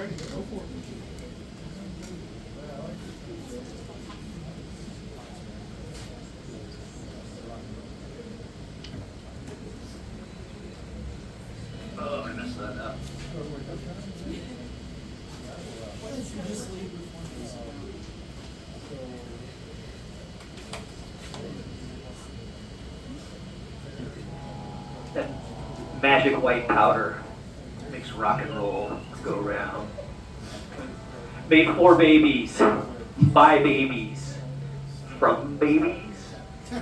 Oh, I messed that up. That magic white powder makes rock and roll go round. Made 4 babies, by babies, from babies.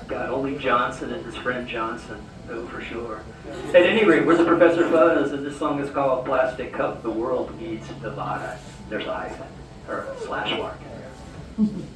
God, only Johnson and his friend Johnson know for sure. At any rate, we're the Professor Fuzz, and this song is called Plastic Cup. The World Needs Nevada. There's I, or slash mark in there.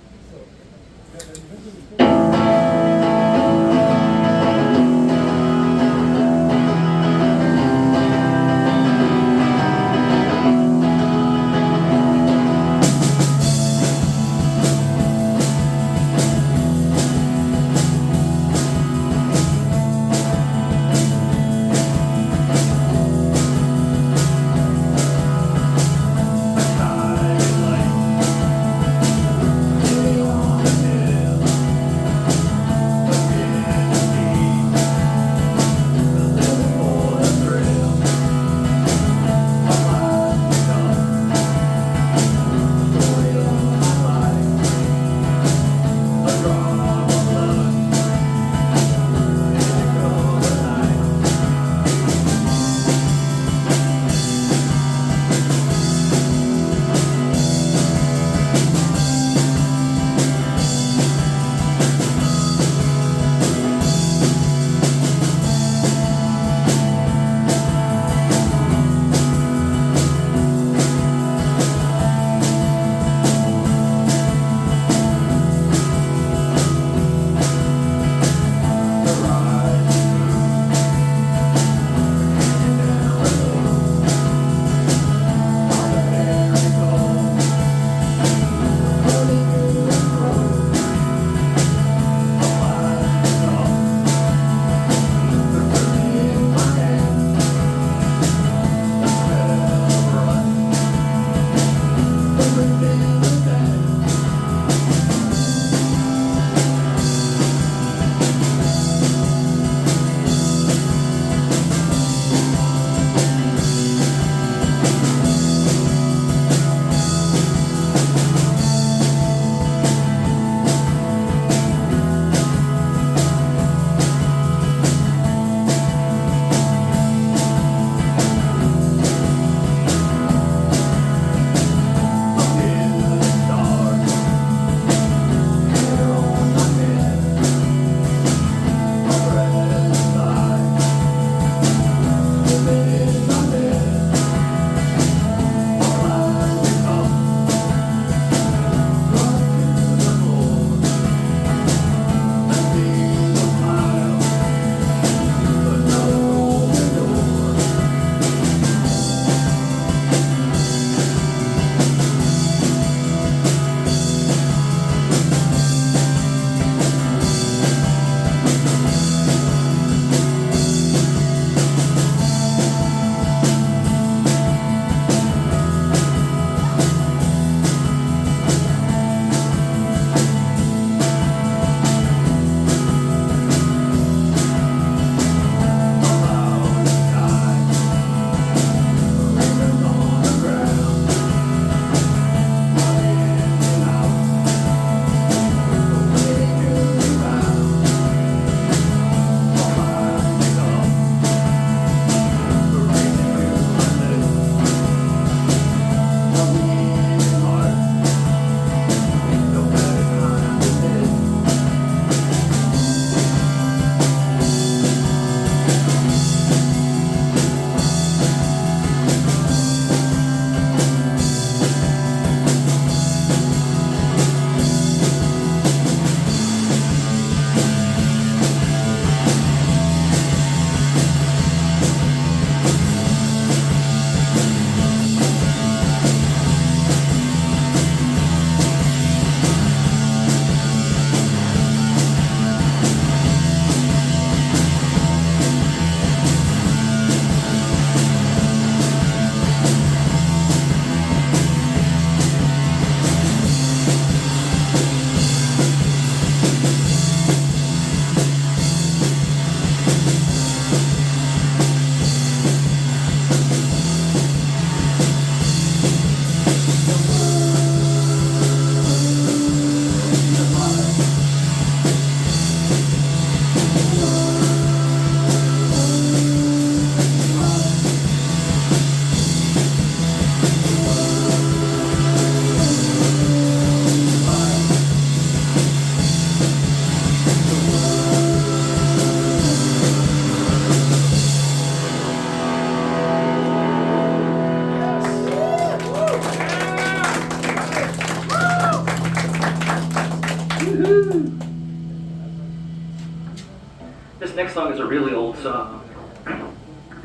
next song is a really old song.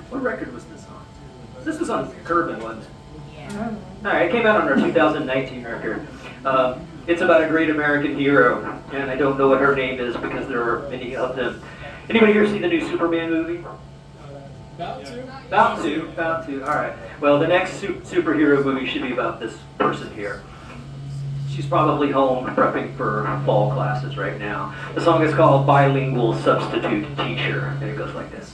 What record was this on? This was on Curvin, wasn't it? Yeah. Alright, it came out on our 2019 record. It's about a great American hero, and I don't know what her name is because there are many of them. Anybody here see the new Superman movie? About to. About to. Alright. Well, the next superhero movie should be about this person here. She's probably home prepping for fall classes right now. The song is called Bilingual Substitute Teacher, and it goes like this.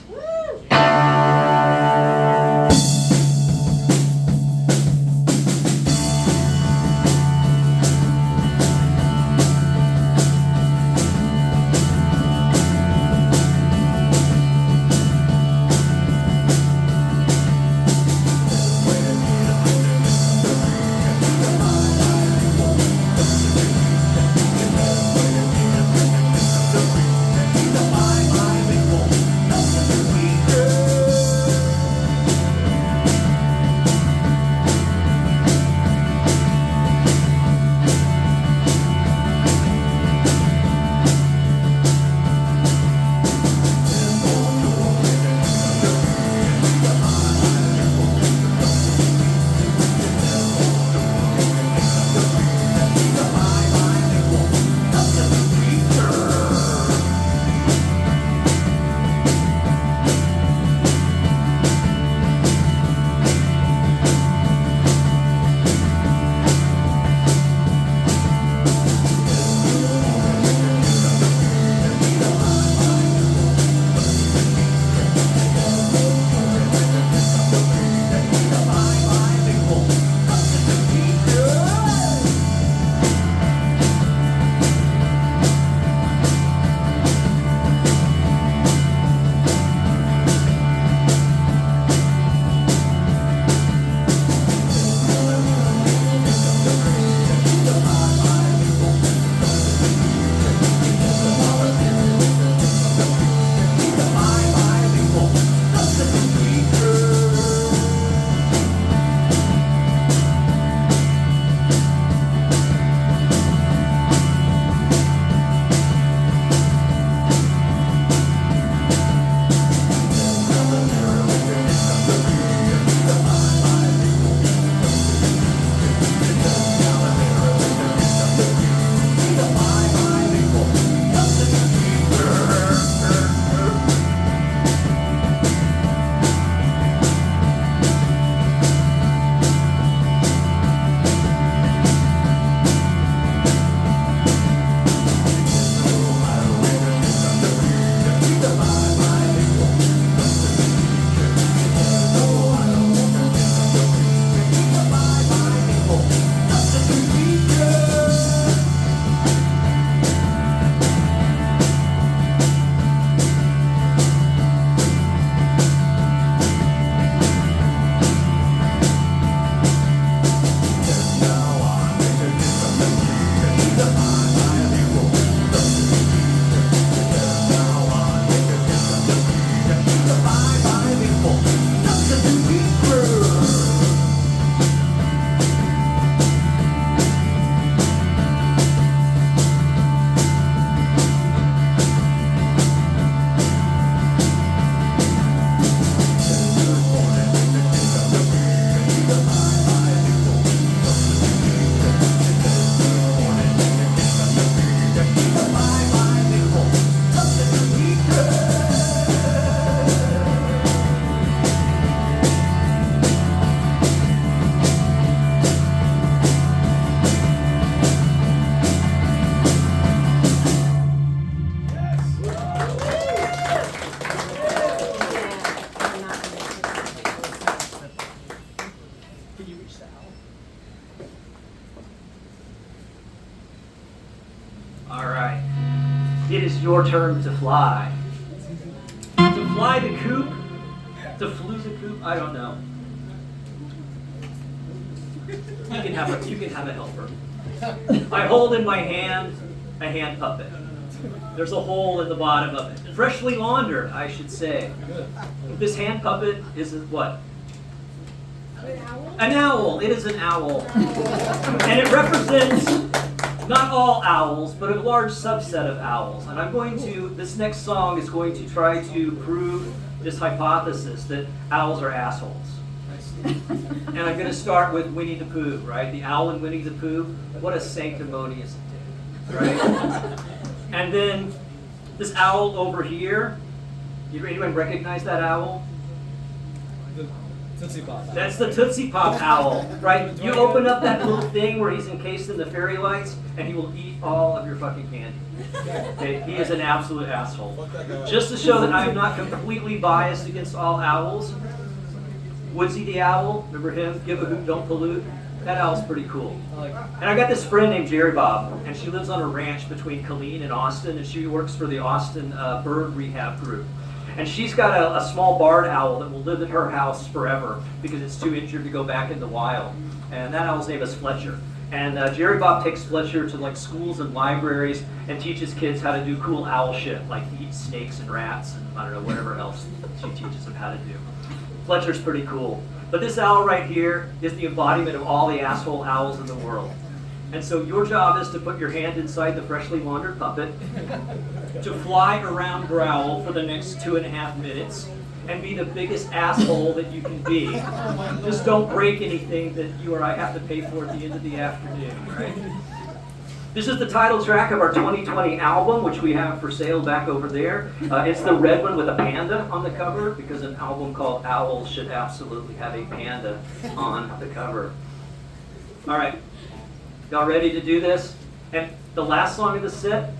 It is your turn to fly. To fly the coop? To flew the coop? I don't know. You can have a helper. I hold in my hand a hand puppet. There's a hole in the bottom of it. Freshly laundered, I should say. This hand puppet is what? An owl. It is an owl. And it represents not all owls, but a large subset of owls. And this next song is going to try to prove this hypothesis that owls are assholes. And I'm going to start with Winnie the Pooh, right? The owl in Winnie the Pooh. What a sanctimonious dick, right? And then this owl over here. Anyone recognize that owl? The Tootsie Pop. That's the Tootsie Pop owl, right? You open up that little thing where he's encased in the fairy lights, and he will eat all of your fucking candy. Okay? He is an absolute asshole. Just to show that I am not completely biased against all owls, Woodsy the owl, remember him? Give a hoot, don't pollute. That owl's pretty cool. And I got this friend named Jerry Bob, and she lives on a ranch between Killeen and Austin, and she works for the Austin Bird Rehab Group. And she's got a small barred owl that will live at her house forever because it's too injured to go back in the wild. And that owl's name is Fletcher. And Jerry Bob takes Fletcher to like schools and libraries and teaches kids how to do cool owl shit, like eat snakes and rats and I don't know, whatever else she teaches them how to do. Fletcher's pretty cool. But this owl right here is the embodiment of all the asshole owls in the world. And so your job is to put your hand inside the freshly laundered puppet, to fly around Growl for the next 2.5 minutes, and be the biggest asshole that you can be. Just don't break anything that you or I have to pay for at the end of the afternoon, right? This is the title track of our 2020 album, which we have for sale back over there. It's the red one with a panda on the cover, because an album called Owls should absolutely have a panda on the cover. All right. Y'all ready to do this? And the last song of the set,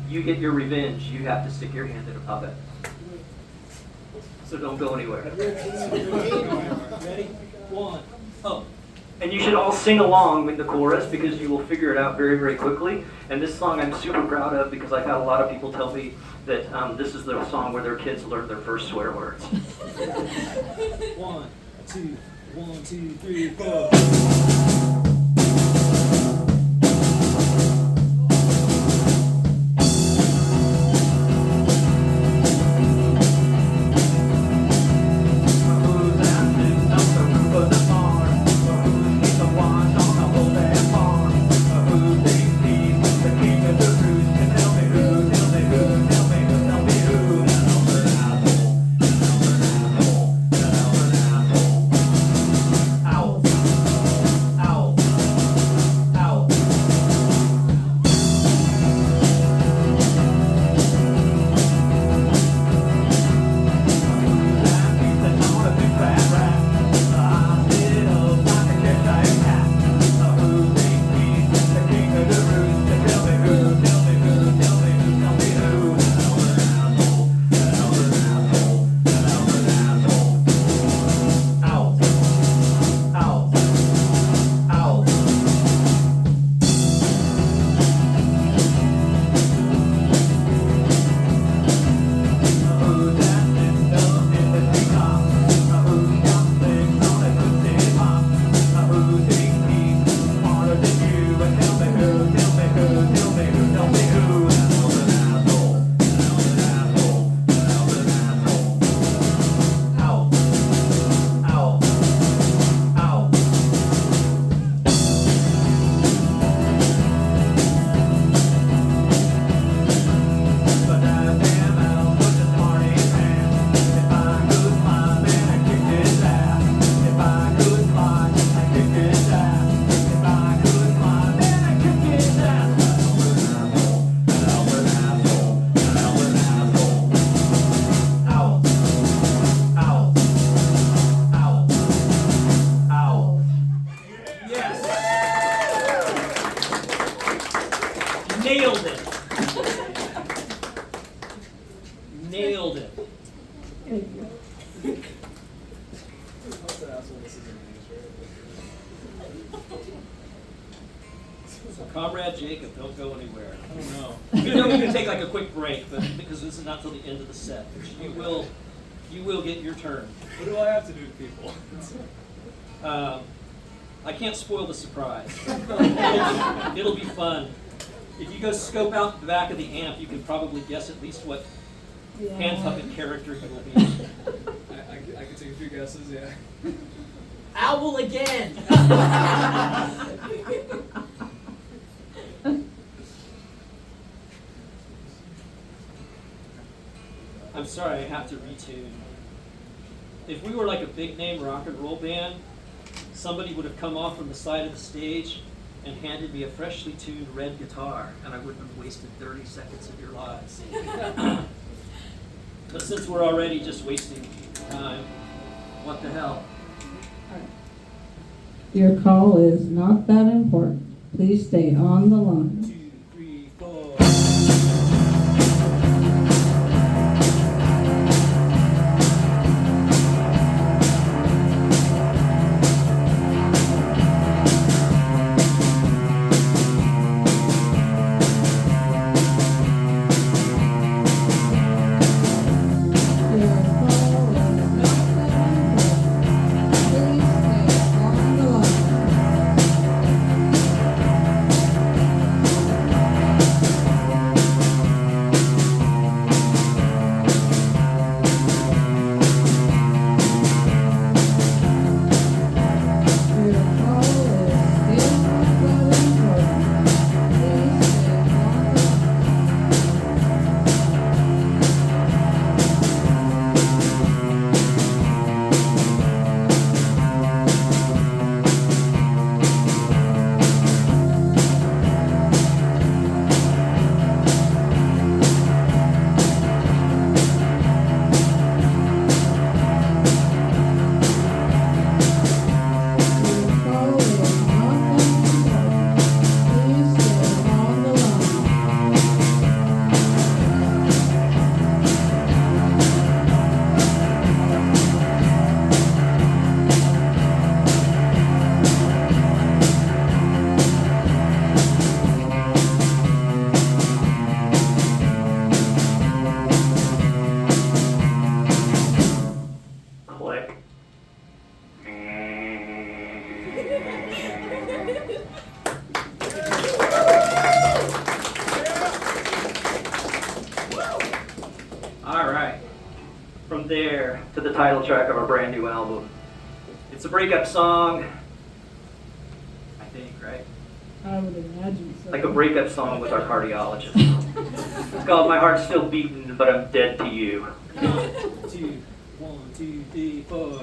you get your revenge. You have to stick your hand in a puppet. So don't go anywhere. Ready? One. Oh. And you should all sing along with the chorus because you will figure it out very, very quickly. And this song I'm super proud of because I've had a lot of people tell me that this is the song where their kids learn their first swear words. 1, 2, 1, 2, 3, 4. Nailed it. Nailed it. So, Comrade Jacob, don't go anywhere. Oh no. You know we can take like a quick break, but because this is not till the end of the set. You will get your turn. What do I have to do to people? I can't spoil the surprise. It'll be fun. If you go scope out the back of the amp, you can probably guess at least what hand puppet character he will be. I can take a few guesses, yeah. Owl again! sorry, I have to retune. If we were like a big name rock and roll band, somebody would have come off from the side of the stage and handed me a freshly tuned red guitar, and I wouldn't have wasted 30 seconds of your lives. But since we're already just wasting time, what the hell? Your call is not that important. Please stay on the line. 2, 3, 4. Click. All right. From there to the title track of our brand new album. It's a breakup song, I think, right? I would imagine so. Like a breakup song with our cardiologist. It's called My Heart's Still Beating, But I'm Dead to You. 2, 1, 2, 3, 4.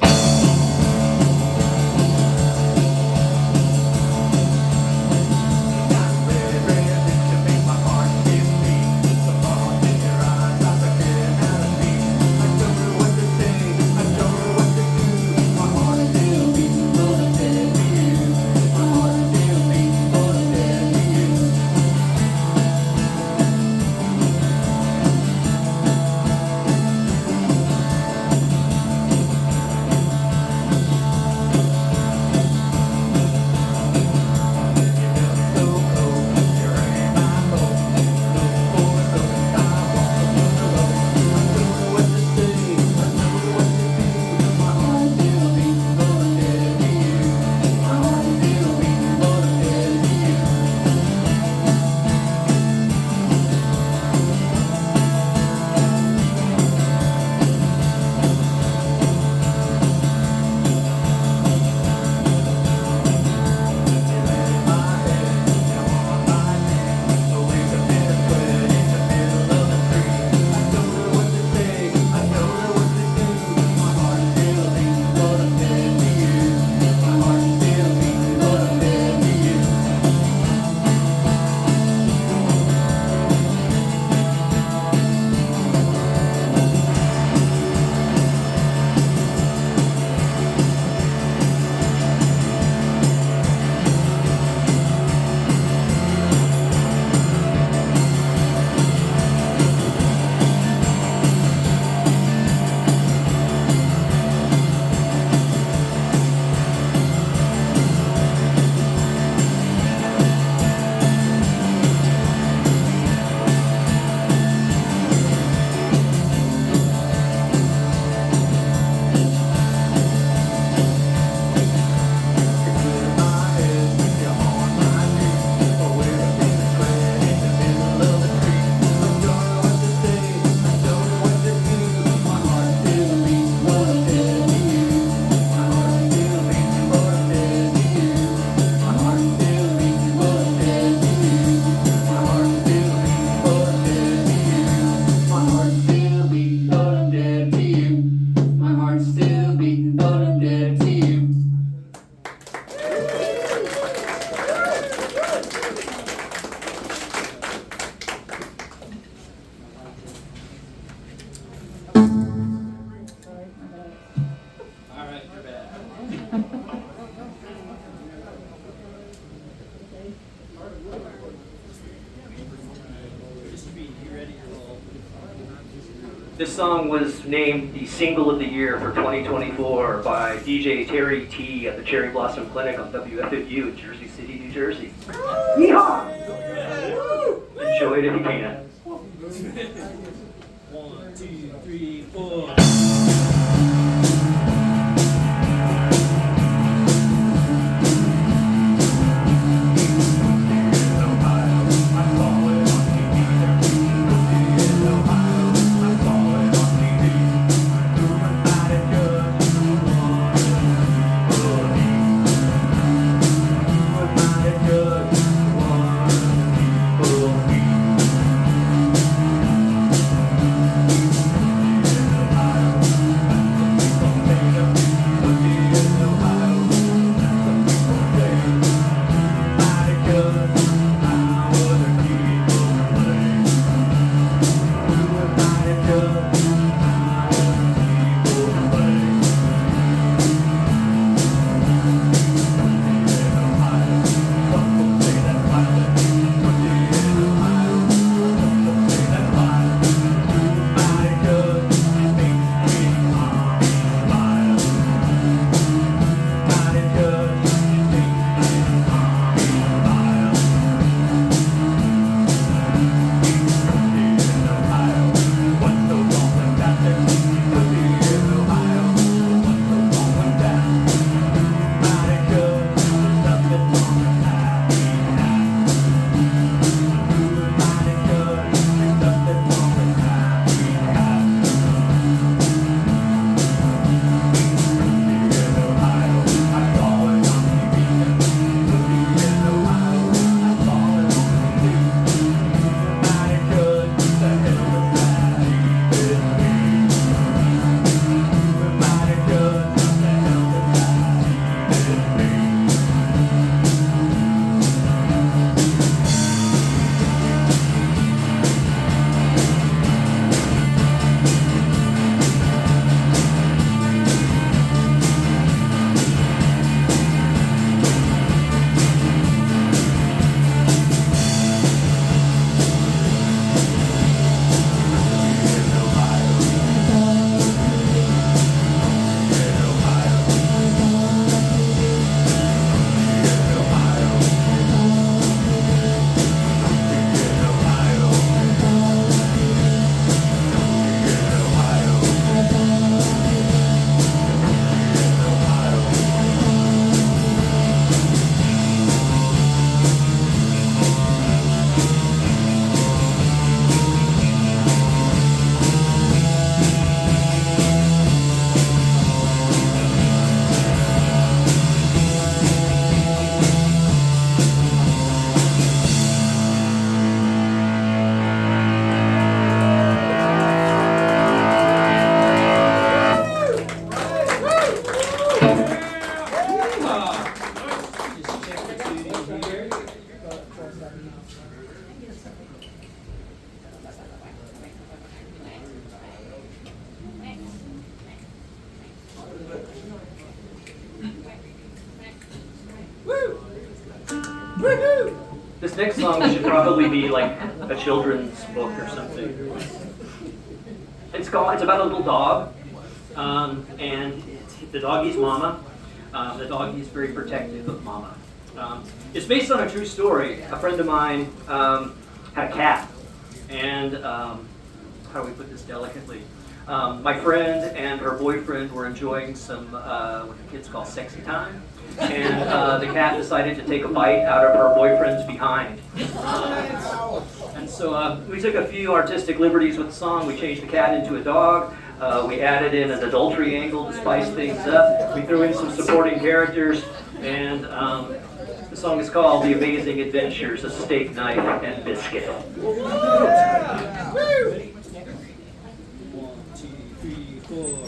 This song was named the single of the year for 2024 by DJ Terry T at the Cherry Blossom Clinic on WFMU in Jersey City, New Jersey. Yeehaw! Enjoy it if you can. 1, 2, 3, 4. This next song should probably be like a children's book or something. It's about a little dog, and the doggy's mama. The doggy's very protective of mama. It's based on a true story. A friend of mine had a cat, and how do we put this delicately? My friend and her boyfriend were enjoying some what the kids call sexy time, and the cat decided to take a bite out of her boyfriend's behind. And so we took a few artistic liberties with the song. We changed the cat into a dog. We added in an adultery angle to spice things up. We threw in some supporting characters, and the song is called The Amazing Adventures of Steak Knife and Biscuit. 1, 2, 3, 4.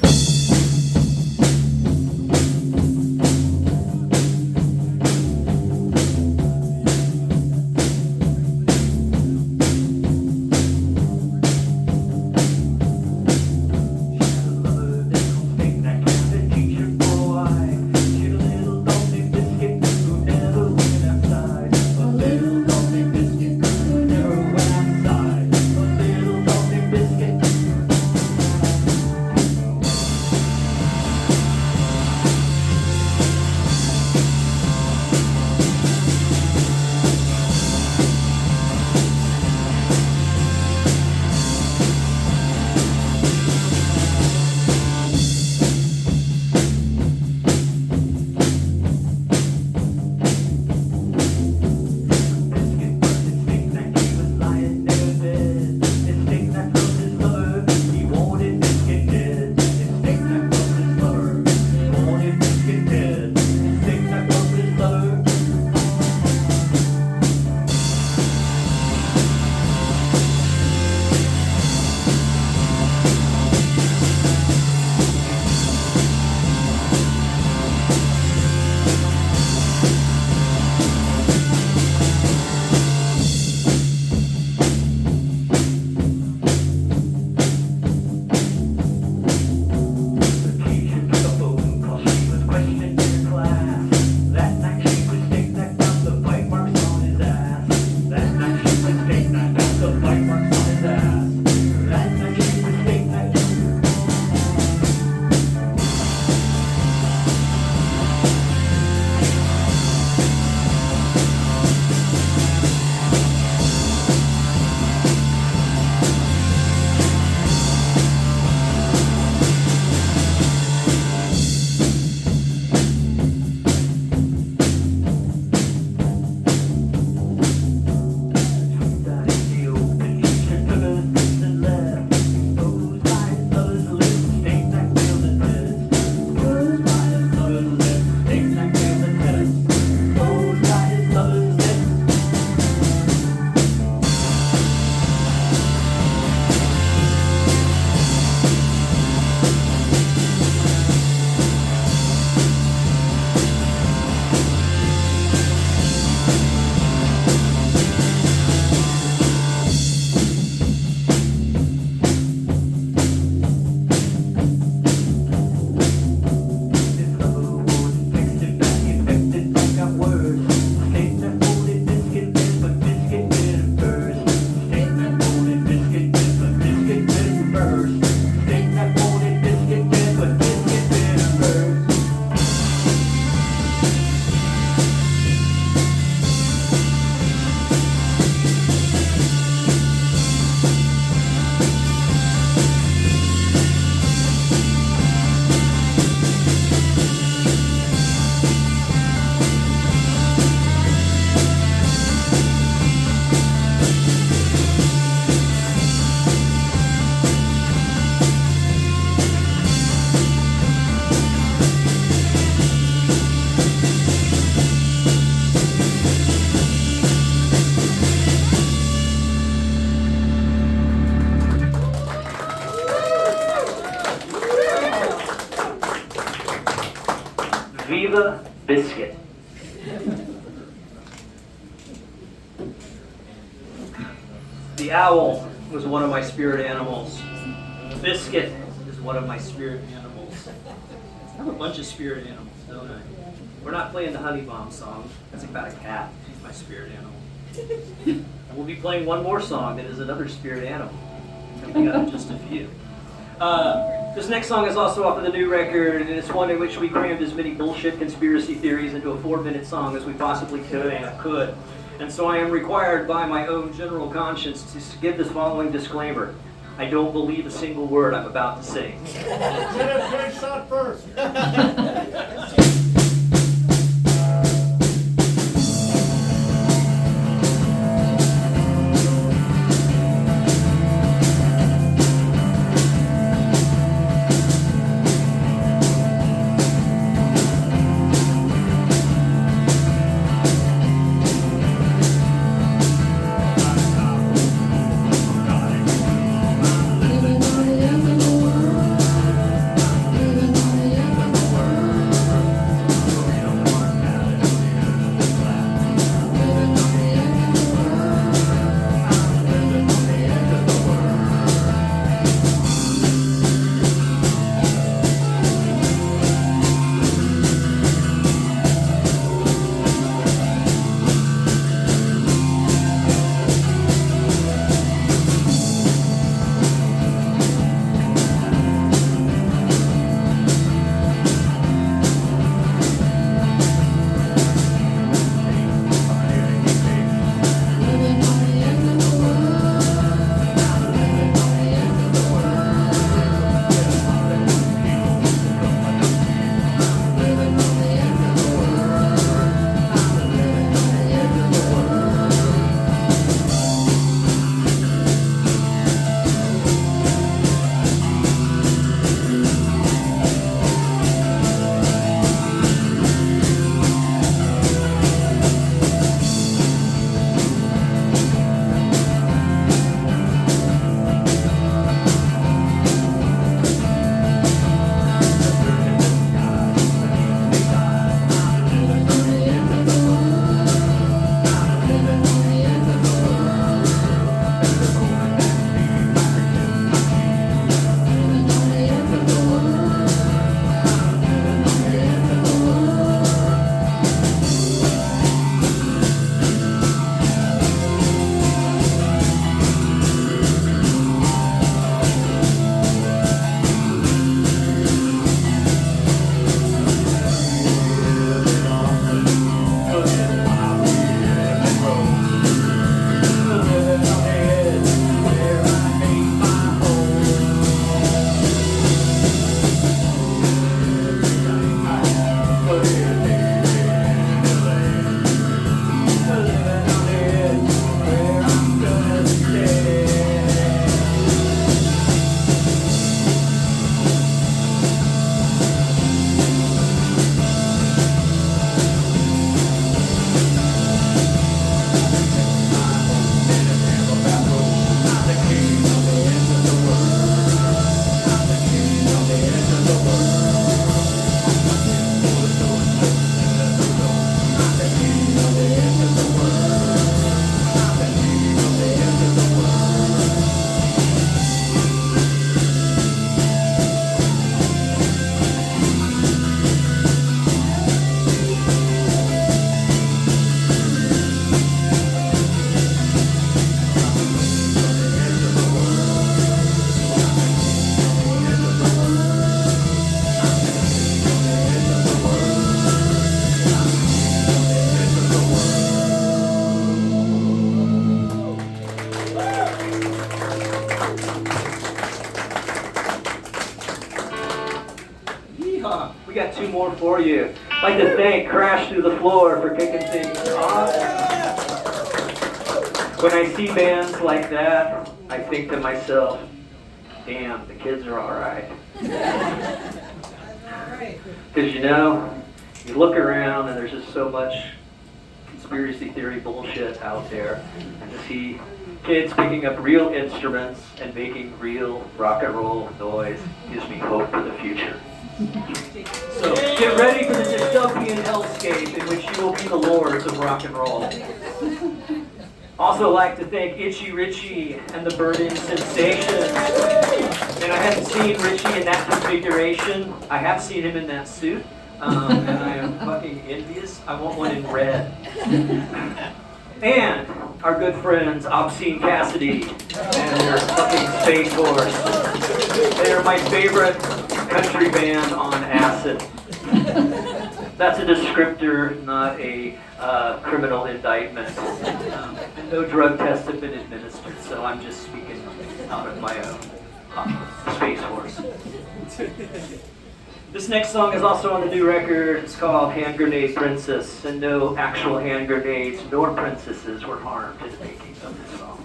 Pizza Biscuit. The owl was one of my spirit animals. Biscuit is one of my spirit animals. I have a bunch of spirit animals, don't I? We're not playing the Honey Bomb song. That's about a cat. She's my spirit animal. And we'll be playing one more song that is another spirit animal. Coming up in just a few. This next song is also off of the new record, and it's one in which we crammed as many bullshit conspiracy theories into a 4-minute song as we possibly could. And so I am required by my own general conscience to give this following disclaimer. I don't believe a single word I'm about to sing. Get a straight shot first. We got two more for you. I'd like to thank Crash Through the Floor for kicking things off. When I see bands like that, I think to myself, damn, the kids are alright. Because you know, you look around and there's just so much conspiracy theory bullshit out there. And to see kids picking up real instruments and making real rock and roll noise gives me hope for the future. So get ready for the dystopian hellscape in which you will be the lords of rock and roll. Also like to thank Itchy Richie and the Burning Sensations. And I haven't seen Richie in that configuration. I have seen him in that suit. And I am fucking envious. I want one in red. And our good friends Obscene Cassidy and their fucking Space Horse. They are my favorite country band on acid. That's a descriptor, not a criminal indictment. And no drug tests have been administered, so I'm just speaking out of my own Space Horse. This next song is also on the new record. It's called Hand Grenade Princess, and no actual hand grenades nor princesses were harmed in the making of this song.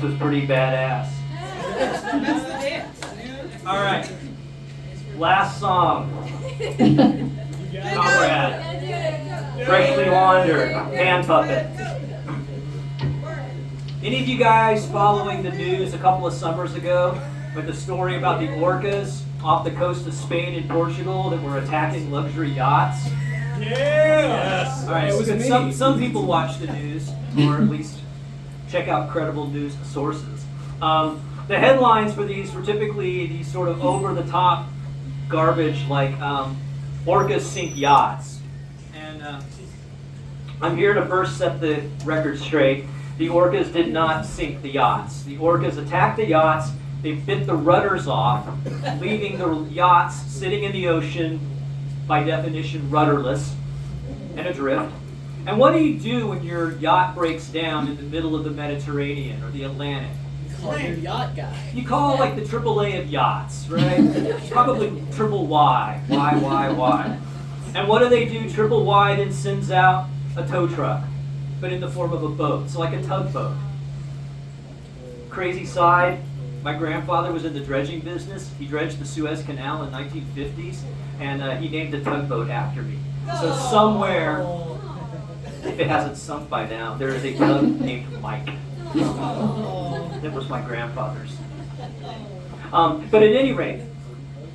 dance was pretty badass. That's the dance. All right, last song. Comrade, freshly laundered, hand puppet. Any of you guys following the news a couple of summers ago with the story about the orcas off the coast of Spain and Portugal that were attacking luxury yachts? Yes. All right, It was so me. some people watch the news, or at least check out credible news sources. The headlines for these were typically these sort of over-the-top garbage like orcas sink yachts. And I'm here to first set the record straight. The orcas did not sink the yachts. The orcas attacked the yachts, they bit the rudders off, leaving the yachts sitting in the ocean, by definition rudderless and adrift. And what do you do when your yacht breaks down in the middle of the Mediterranean or the Atlantic? Call your yacht guy. You call like the AAA of yachts, right? Probably triple Y. Y. And what do? Triple Y then sends out a tow truck, but in the form of a boat. So like a tugboat. Crazy side, my grandfather was in the dredging business. He dredged the Suez Canal in the 1950s, and he named the tugboat after me. So somewhere, if it hasn't sunk by now, there is a tug named Mike. That was my grandfather's. But at any rate,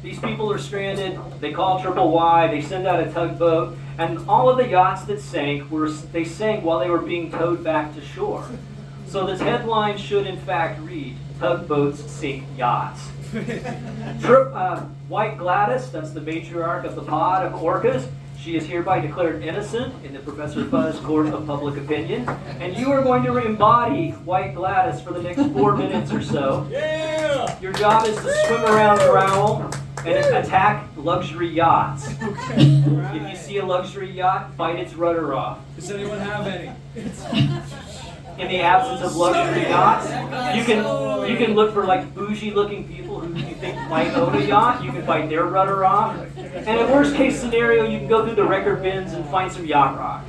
these people are stranded. They call Triple Y. They send out a tugboat, and all of the yachts that sank sank while they were being towed back to shore. So this headline should in fact read: "Tugboats sink yachts." White Gladys, that's the matriarch of the pod of orcas. She is hereby declared innocent in the Professor Fuzz Court of Public Opinion. And you are going to embody White Gladys for the next 4 minutes or so. Yeah. Your job is to swim around Growl and attack luxury yachts. If you see a luxury yacht, fight its rudder off. Does anyone have any? In the absence of luxury yachts, you can look for like bougie looking people who you think might own a yacht. You can fight their rudder off. And in worst case scenario, you can go through the record bins and find some yacht rock.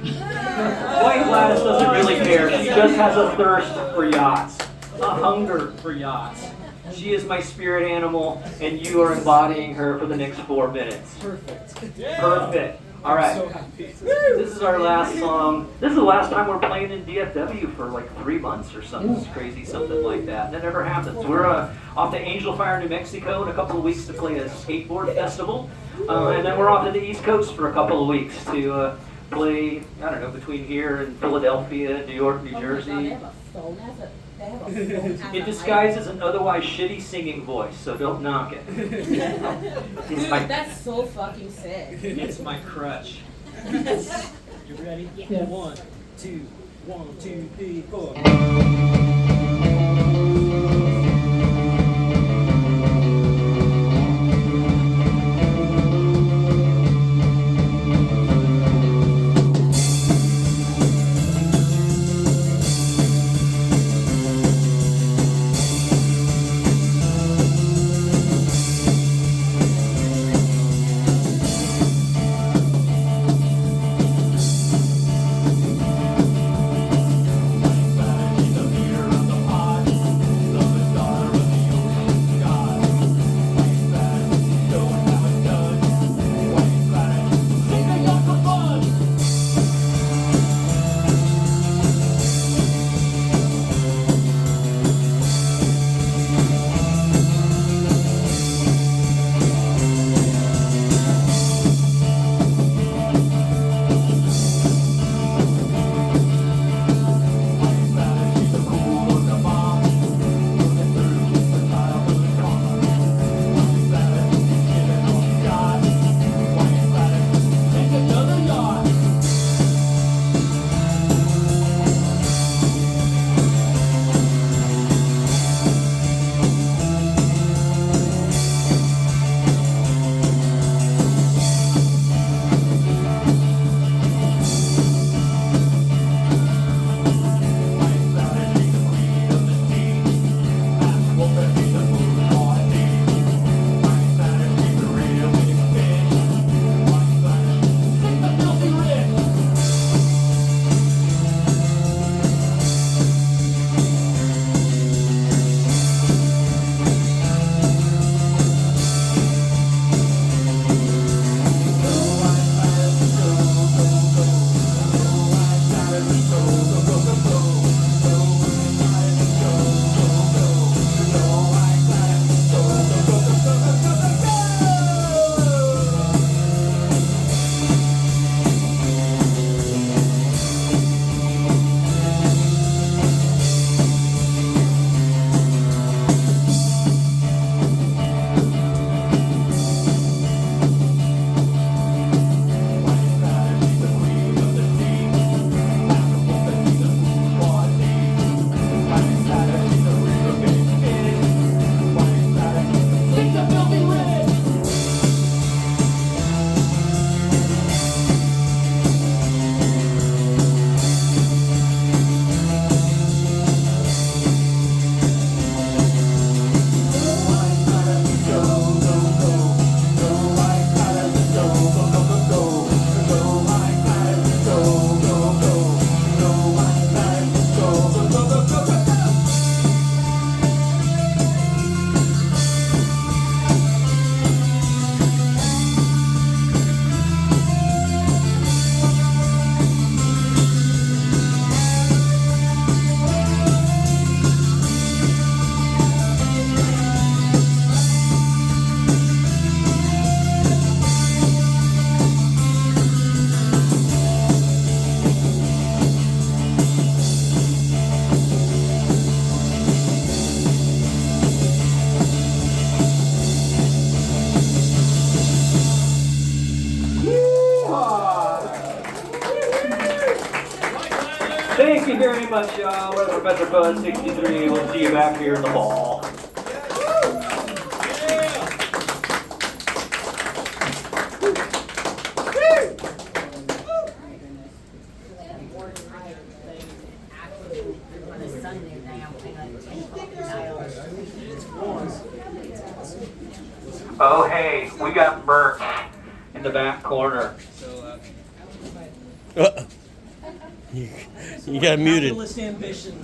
White Gladys doesn't really care. She just has a thirst for yachts, a hunger for yachts. She is my spirit animal, and you are embodying her for the next 4 minutes. Perfect. Perfect. All right. I'm so happy. This is our last song. This is the last time we're playing in DFW for like 3 months or something crazy, something like that. That never happens. We're off to Angel Fire, New Mexico in a couple of weeks to play a skateboard festival. And then we're off to the East Coast for a couple of weeks to play, I don't know, between here and Philadelphia, New York, New Jersey. It disguises an otherwise shitty singing voice, so don't knock it. Dude, that's so fucking sick. It's my crutch. You ready? Yeah. 1, 2, 1, 2, 3, 4. The you very much, y'all. We're Professor Fuzz 63. We'll see you back here in the fall. Oh, hey, we got Burke in the back corner. So, You got muted. capitalist ambition.